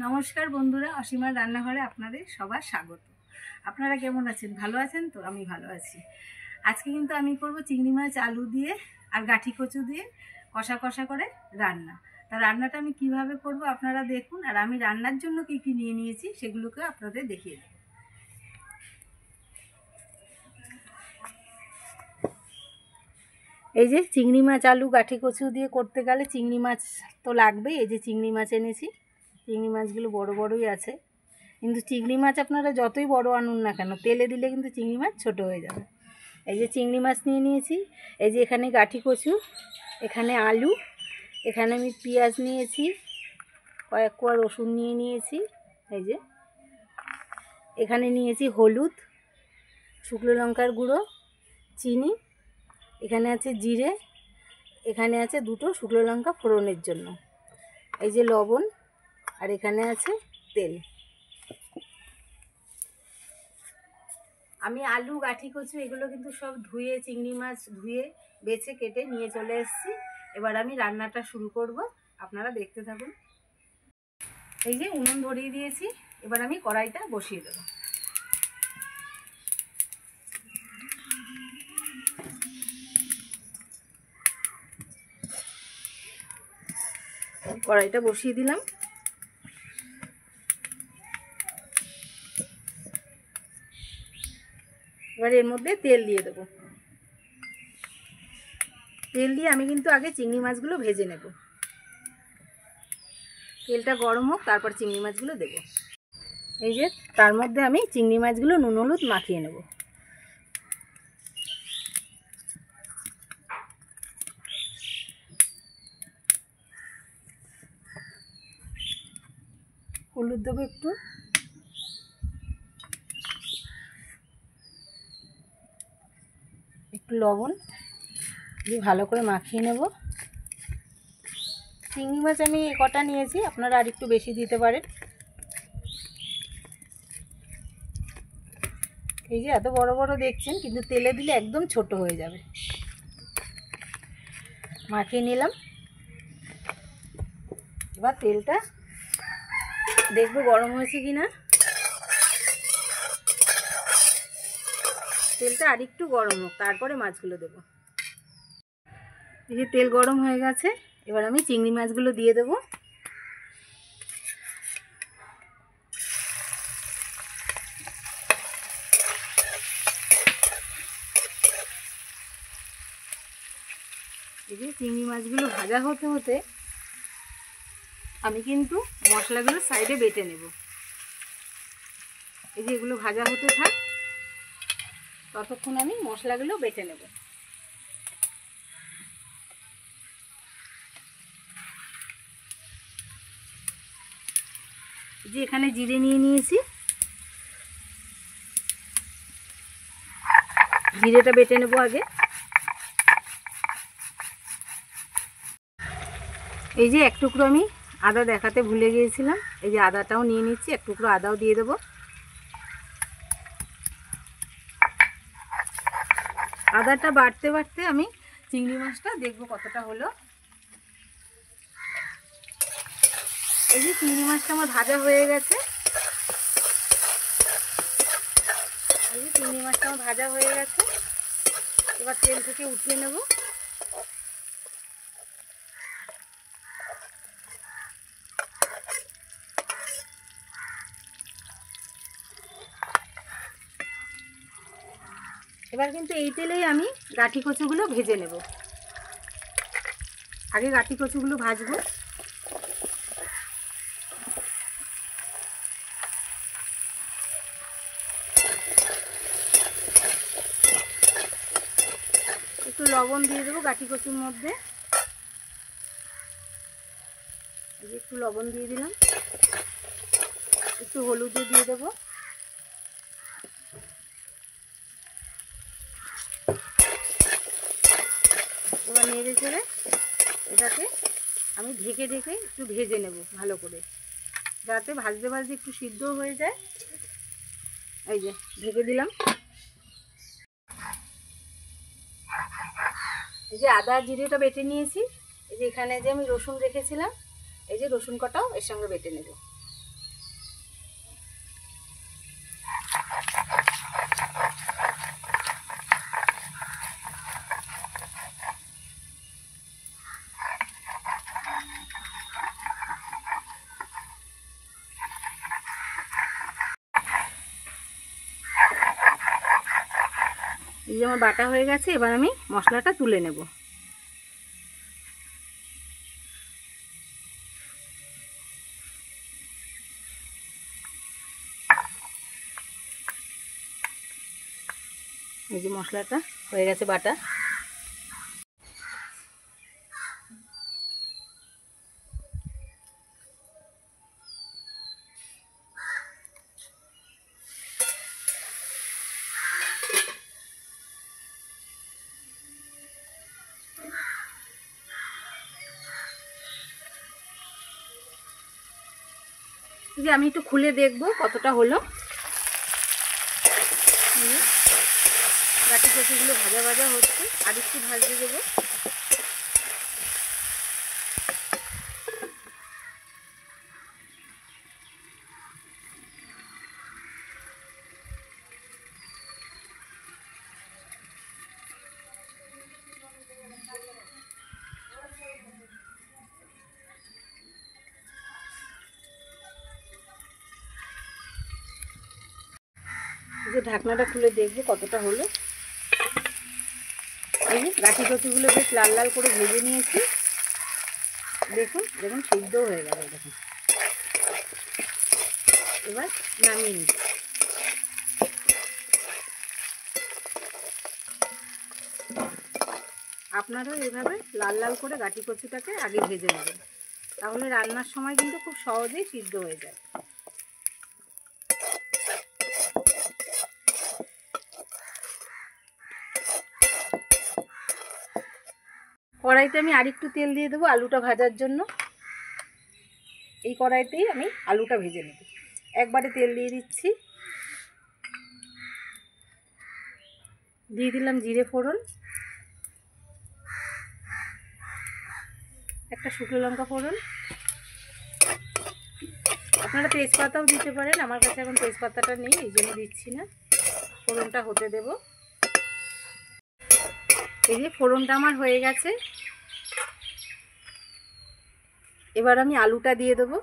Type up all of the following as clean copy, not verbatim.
নমস্কার বন্ধুরা, অসীমার রান্নাঘরে আপনাদের সবার স্বাগত। আপনারা কেমন আছেন? ভালো আছেন তো? আমি ভালো আছি। আজকে কিন্তু আমি করব চিংড়ি মাছ আলু দিয়ে আর গাঠি কচু দিয়ে কষা কষা করে রান্না। তা রান্নাটা আমি কিভাবে করব আপনারা দেখুন, আর আমি রান্নার জন্য কি কি নিয়ে নিয়েছি সেগুলোকে আপনাদের দেখিয়ে দেব। এই যে চিংড়ি মাছ আলু গাঠি কচু দিয়ে করতে গেলে চিংড়ি মাছ তো লাগবেই। এই যে চিংড়ি মাছ এনেছি, চিংড়ি মাছগুলো বড় বড়ই আছে, কিন্তু চিংড়ি মাছ আপনারা যতই বড় আনুন না কেন তেলে দিলে কিন্তু চিংড়ি মাছ ছোট হয়ে যাবে। এই যে চিংড়ি মাছ নিয়ে নিয়েছি, এই যে এখানে গাঠি কচু, এখানে আলু, এখানে আমি পেঁয়াজ নিয়েছি, কয়েক কোয়া রসুন নিয়ে নিয়েছি, এই যে এখানে নিয়েছি হলুদ, শুকনো লঙ্কার গুঁড়ো, চিনি, এখানে আছে জিরে, এখানে আছে দুটো শুকনো লঙ্কা ফোড়নের জন্য, এই যে লবণ, আর এখানে আছে তেল। আমি আলু গাঠি কচু এগুলো কিন্তু সব ধুয়ে, চিংড়ি মাছ ধুয়ে বেছে কেটে নিয়ে চলে এসেছি। এবার আমি রান্নাটা শুরু করব, আপনারা দেখতে থাকুন। এই যে উনুন ধরিয়ে দিয়েছি, এবার আমি কড়াইটা বসিয়ে দেব। কড়াইটা বসিয়ে দিলাম। এবার এর মধ্যে তেল দিয়ে দেবো। তেল দিয়ে আমি কিন্তু আগে চিংড়ি মাছগুলো ভেজে নেব। তেলটা গরম হোক, তারপর চিংড়ি মাছগুলো দেব। এই যে তার মধ্যে আমি চিংড়ি মাছগুলো নুন হলুদ মাখিয়ে নেব। হলুদ দেবো একটু, একটু লবণ দিয়ে ভালো করে মাখিয়ে নেব। চিংড়ি মাছ আমি কটা নিয়েছি, আপনারা আর একটু বেশি দিতে পারেন। এই যে এত বড় বড় দেখছেন, কিন্তু তেলে দিলে একদম ছোট হয়ে যাবে। মাখিয়ে নিলাম। এবার তেলটা দেখবো গরম হয়েছে কিনা। তেলটা আর একটু গরম হোক, তারপরে মাছগুলো দেবো। এই যে তেল গরম হয়ে গেছে, এবার আমি চিংড়ি মাছগুলো দিয়ে দেবো। এই যে চিংড়ি মাছগুলো ভাজা হতে হতে আমি কিন্তু মশলাগুলো সাইডে বেটে নেব। এই যে এগুলো ভাজা হতে থাক, ততক্ষণ আমি মশলাগুলো বেটে নেব। যে এখানে জিরে নিয়ে নিয়েছি, জিরেটা বেটে নেব আগে। এই যে এক টুকরো আমি আদা দেখাতে ভুলে গিয়েছিলাম, এই যে আদাটাও নিয়ে নিচ্ছি, এক টুকরো আদাও দিয়ে দেবো। আদাটা বাটতে বাটতে আমি চিংড়ি মাছটা দেখবো কতটা হলো। এই যে চিংড়ি মাছটা আমার ভাজা হয়ে গেছে। এই যে চিংড়ি মাছটা আমার ভাজা হয়ে গেছে, এবার তেল থেকে উঠিয়ে নেব। এবার কিন্তু এই তেলেই আমি গাঠি কচুগুলো ভেজে নেব। আগে গাঠি কচুগুলো ভাজবো। একটু লবণ দিয়ে দেবো গাঠি কচুর মধ্যে। একটু লবণ দিয়ে দিলাম, একটু হলুদও দিয়ে দেবো। এবার নেড়ে চেড়ে এটাকে আমি ঢেকে ঢেকে একটু ভেজে নেব ভালো করে, যাতে ভাজতে ভাজতে একটু সিদ্ধ হয়ে যায়। এই যে ঢেকে দিলাম। এই যে আদা জিরেটা বেটে নিয়েছি, এই যে এখানে যে আমি রসুন রেখেছিলাম, এই যে রসুন কটাও এর সঙ্গে বেটে নেব। এই যে আমার বাটা হয়ে গেছে, এবার আমি মশলাটা তুলে নেব। এই যে মশলাটা হয়ে গেছে বাটা। যে আমি একটু খুলে দেখব কতটা হলো। গাটি কচুগুলো ভাজা ভাজা হচ্ছে, আর একটু ভাজতে দেবো। যে ঢাকনাটা খুলে দেখবো কতটা হলো। এই যে গাঠি কচুগুলো বেশ লাল লাল করে ভেজে নিয়েছি, দেখুন দেখুন সিদ্ধও হয়ে গেল। দেখুন এবার নামিয়ে নিচ্ছি। আপনারাও এভাবে লাল লাল করে গাঠি কচুটাকে আগে ভেজে নেবেন, তাহলে রান্নার সময় কিন্তু খুব সহজেই সিদ্ধ হয়ে যায়। কড়াইতে আমি আরেকটু তেল দিয়ে দেবো আলুটা ভাজার জন্য। এই কড়াইতেই আমি আলুটা ভেজে নেব। একবারে তেল দিয়ে দিচ্ছি, দিয়ে দিলাম জিরে ফোড়ন, একটা শুকনো লঙ্কা ফোড়ন, আপনারা তেজপাতাও দিতে পারেন, আমার কাছে এখন তেজপাতাটা নেই এই জন্য দিচ্ছি না। ফোড়নটা হতে দেব। এই যে ফোড়নটা আমার হয়ে গেছে, এবার আমি আলুটা দিয়ে দেবো।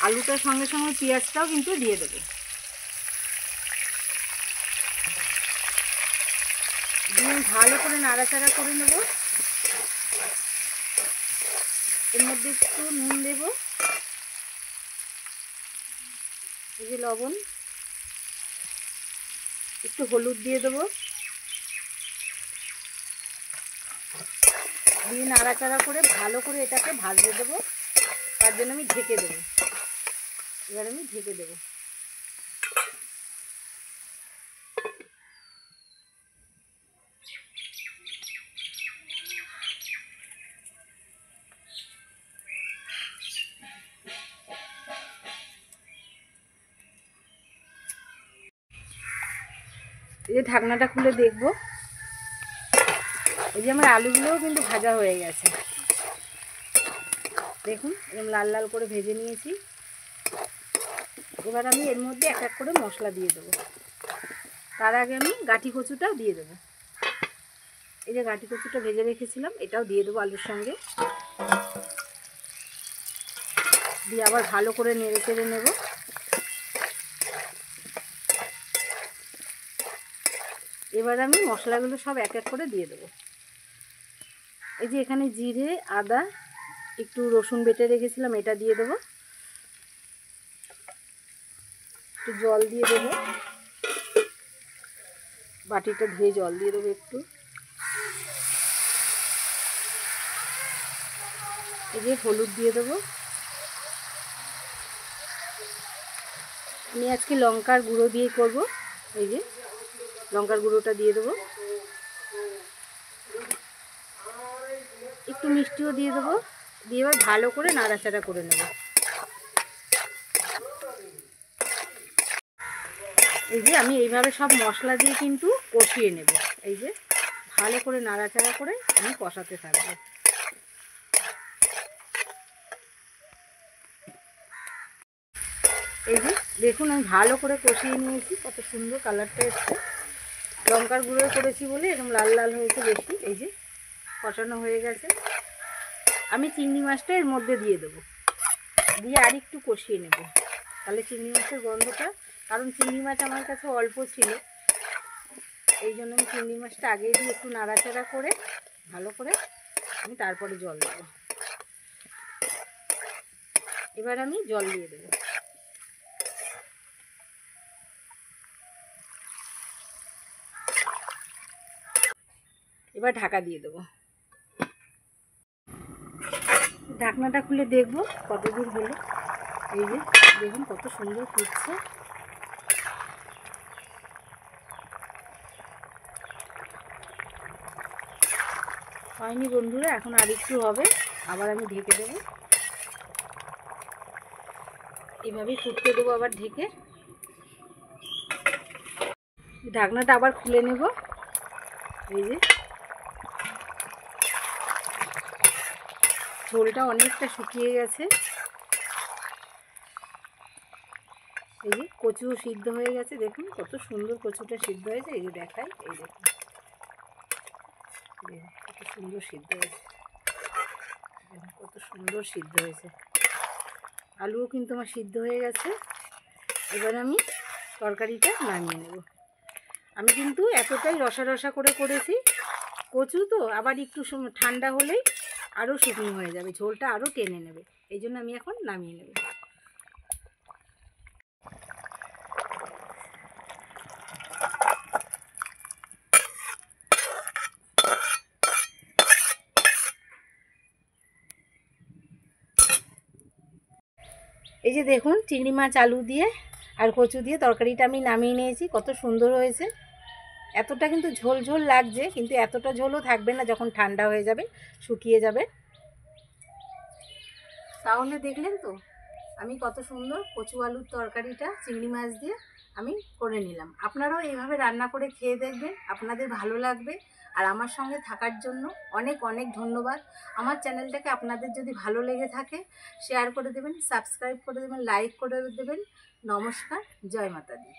আলুটার সঙ্গে সঙ্গে পেঁয়াজটাও কিন্তু দিয়ে দেবো। দিয়ে ভালো করে নাড়াচাড়া করে নেব। এর মধ্যে একটু নুন দেব, এই যে লবণ, একটু হলুদ দিয়ে দেবো, দিয়ে নাড়াচাড়া করে ভালো করে এটাকে ভাজতে দেবো। তার জন্য আমি ঢেকে দেবো। এবার আমি ঢেকে দেবো। এই যে ঢাকনাটা খুলে দেখবো, এই যে আমার আলুগুলোও কিন্তু ভাজা হয়ে গেছে। দেখুন এরকম লাল লাল করে ভেজে নিয়েছি। এবার আমি এর মধ্যে এক এক করে মশলা দিয়ে দেবো। তার আগে আমি গাঠি কচুটাও দিয়ে দেবো। এই যে গাঠি কচুটা ভেজে রেখেছিলাম, এটাও দিয়ে দেবো আলুর সঙ্গে। দিয়ে আবার ভালো করে নেড়ে চেড়ে নেব। এবার আমি মশলাগুলো সব এক এক করে দিয়ে দেবো। এই যে এখানে জিরে, আদা, একটু রসুন বেটে রেখেছিলাম, এটা দিয়ে দেবো। একটু জল দিয়ে দেবো, বাটিটা ধুয়ে জল দিয়ে দেবো একটু। এই যে হলুদ দিয়ে দেবো। আমি আজকে লঙ্কার গুঁড়ো দিয়ে করব। এই যে লঙ্কার গুঁড়োটা দিয়ে দেবো, একটু মিষ্টিও দিয়ে দেবো। দিয়ে এবার ভালো করে নাড়াচাড়া করে নেব। এই যে আমি এইভাবে সব মশলা দিয়ে কিন্তু কষিয়ে নেব। এই যে ভালো করে নাড়াচাড়া করে আমি কষাতে থাকবো। এই যে দেখুন আমি ভালো করে কষিয়ে নিয়েছি, কত সুন্দর কালারটা এসছে। লঙ্কার গুঁড়ো করেছি বলে এরকম লাল লাল হয়েছে বেশি। এই যে কষানো হয়ে গেছে। আমি চিংড়ি মাছটা এর মধ্যে দিয়ে দেবো, দিয়ে আর একটু কষিয়ে নেব। তাহলে চিংড়ি মাছের গন্ধটা, কারণ চিংড়ি মাছ আমার কাছে অল্প ছিল, এই জন্য আমি চিংড়ি মাছটা আগে দিয়ে একটু নাড়াচাড়া করে ভালো করে আমি তারপরে জল দেবো। এবার আমি জল দিয়ে দেবো। এবার ঢাকা দিয়ে দেবো। ঢাকনাটা খুলে দেখবো কত দূর হলো। এই যে দেখুন কত সুন্দর ফুটছে। হয়নি বন্ধুরা, এখন আর একটু হবে, আবার আমি ঢেকে দেবো। এভাবেই ফুটতে দেবো আবার ঢেকে। ঢাকনাটা আবার খুলে নেব। এই যে ঝোলটা অনেকটা শুকিয়ে গেছে। এই যে কচুও সিদ্ধ হয়ে গেছে, দেখুন কত সুন্দর কচুটা সিদ্ধ হয়েছে। এই যে দেখাই, এই দেখুন কত সুন্দর সিদ্ধ হয়েছে, কত সুন্দর সিদ্ধ হয়েছে। আলুও কিন্তু আমার সিদ্ধ হয়ে গেছে। এবার আমি তরকারিটা নামিয়ে নেব। আমি কিন্তু এতটাই রসা রসা করে করেছি, কচু তো আবার একটু ঠান্ডা হলেই আরও শুকনো হয়ে যাবে, ঝোলটা আরও টেনে নেবে, এই জন্য আমি এখন নামিয়ে নেব। এই যে দেখুন চিংড়ি মাছ আলু দিয়ে আর কচু দিয়ে তরকারিটা আমি নামিয়ে নিয়েছি, কত সুন্দর হয়েছে। এতটা কিন্তু ঝোল ঝোল লাগছে, কিন্তু এতটা ঝোলও থাকবে না, যখন ঠান্ডা হয়ে যাবে শুকিয়ে যাবে। তাহলে দেখলেন তো আমি কত সুন্দর কচু আলুর তরকারিটা চিংড়ি মাছ দিয়ে আমি করে নিলাম। আপনারাও এইভাবে রান্না করে খেয়ে দেখবেন, আপনাদের ভালো লাগবে। আর আমার সঙ্গে থাকার জন্য অনেক অনেক ধন্যবাদ। আমার চ্যানেলটাকে আপনাদের যদি ভালো লেগে থাকে শেয়ার করে দেবেন, সাবস্ক্রাইব করে দেবেন, লাইক করে দেবেন। নমস্কার, জয় মাতা দি।